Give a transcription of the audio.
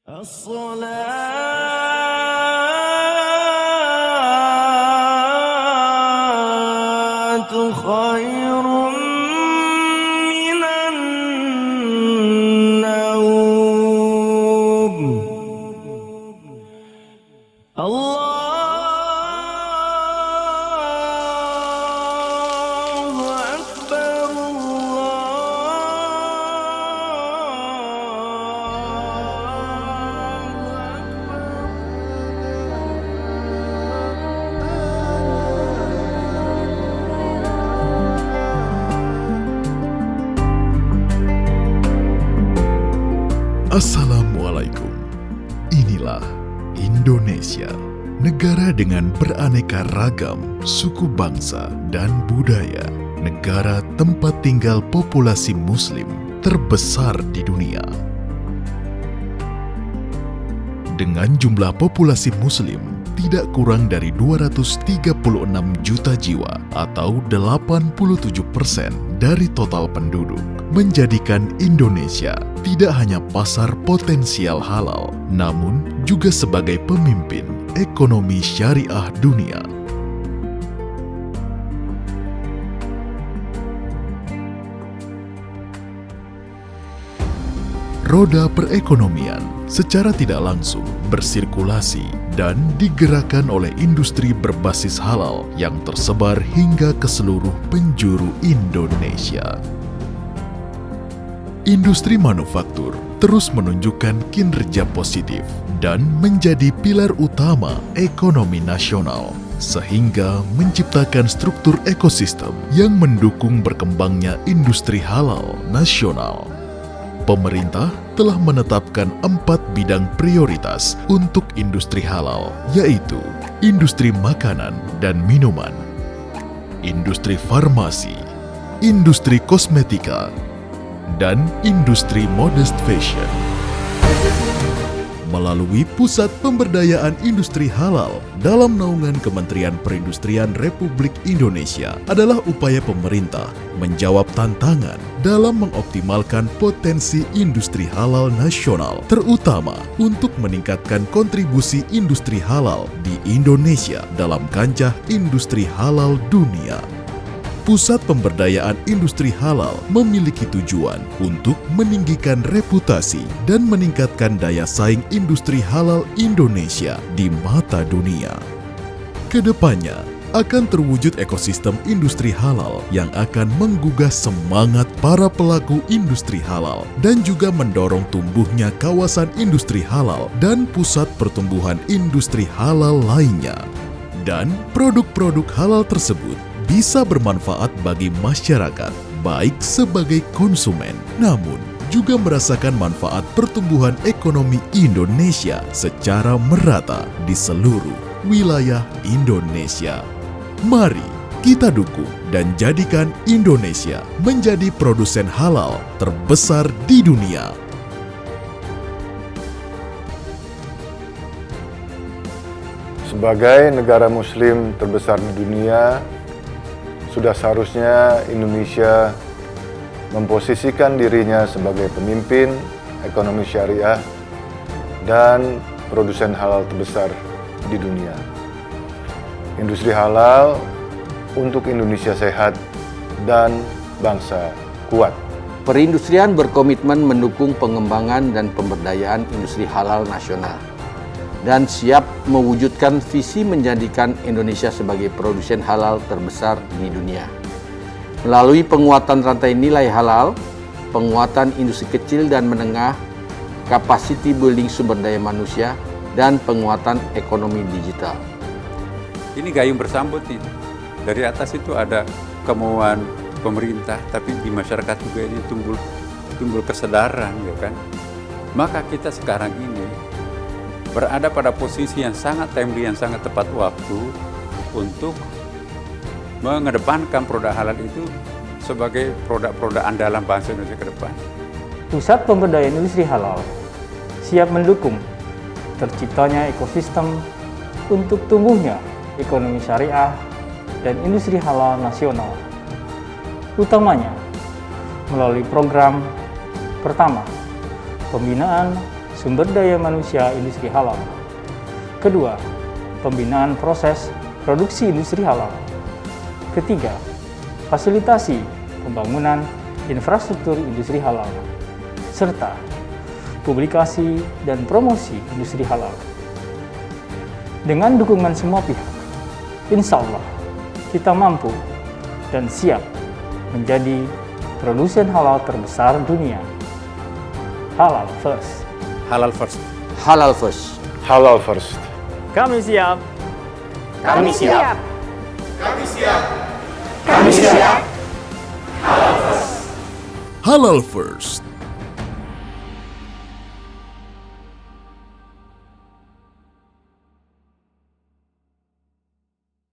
الصلاة خير من النوم. الله أكبر. Assalamualaikum. Inilah Indonesia, negara dengan beraneka ragam suku bangsa dan budaya, negara tempat tinggal populasi Muslim terbesar di dunia. Dengan jumlah populasi Muslim tidak kurang dari 236 juta jiwa atau 87% dari total penduduk, menjadikan Indonesia tidak hanya pasar potensial halal, namun juga sebagai pemimpin ekonomi syariah dunia. Roda perekonomian secara tidak langsung bersirkulasi dan digerakkan oleh industri berbasis halal yang tersebar hingga ke seluruh penjuru Indonesia. Industri manufaktur terus menunjukkan kinerja positif dan menjadi pilar utama ekonomi nasional, sehingga menciptakan struktur ekosistem yang mendukung berkembangnya industri halal nasional. Pemerintah telah menetapkan 4 bidang prioritas untuk industri halal, yaitu industri makanan dan minuman, industri farmasi, industri kosmetika, dan industri modest fashion. Melalui Pusat Pemberdayaan Industri Halal dalam naungan Kementerian Perindustrian Republik Indonesia adalah upaya pemerintah menjawab tantangan dalam mengoptimalkan potensi industri halal nasional, terutama untuk meningkatkan kontribusi industri halal di Indonesia dalam kancah industri halal dunia. Pusat Pemberdayaan Industri Halal memiliki tujuan untuk meninggikan reputasi dan meningkatkan daya saing industri halal Indonesia di mata dunia. Kedepannya akan terwujud ekosistem industri halal yang akan menggugah semangat para pelaku industri halal dan juga mendorong tumbuhnya kawasan industri halal dan pusat pertumbuhan industri halal lainnya. Dan produk-produk halal tersebut bisa bermanfaat bagi masyarakat, baik sebagai konsumen, namun juga merasakan manfaat pertumbuhan ekonomi Indonesia secara merata di seluruh wilayah Indonesia. Mari kita dukung dan jadikan Indonesia menjadi produsen halal terbesar di dunia. Sebagai negara Muslim terbesar di dunia, sudah seharusnya Indonesia memposisikan dirinya sebagai pemimpin ekonomi syariah dan produsen halal terbesar di dunia. Industri halal untuk Indonesia sehat dan bangsa kuat. Perindustrian berkomitmen mendukung pengembangan dan pemberdayaan industri halal nasional dan siap mewujudkan visi menjadikan Indonesia sebagai produsen halal terbesar di dunia. Melalui penguatan rantai nilai halal, penguatan industri kecil dan menengah, capacity building sumber daya manusia, dan penguatan ekonomi digital. Ini gayung bersambut nih. Dari atas itu ada kemauan pemerintah, tapi di masyarakat juga ini timbul kesadaran, ya kan? Maka kita sekarang ini berada pada posisi yang sangat timely, yang sangat tepat waktu untuk mengedepankan produk halal itu sebagai produk-produk andalan bangsa Indonesia ke depan. Pusat Pemberdayaan Industri Halal siap mendukung terciptanya ekosistem untuk tumbuhnya ekonomi syariah dan industri halal nasional, utamanya melalui program pertama, pembinaan sumber daya manusia industri halal. Kedua, pembinaan proses produksi industri halal. Ketiga, fasilitasi pembangunan infrastruktur industri halal, serta publikasi dan promosi industri halal. Dengan dukungan semua pihak, insya Allah kita mampu dan siap menjadi produsen halal terbesar dunia. Halal first. Halal first. Halal first. Halal first. Kami siap. Kami siap. Halal First.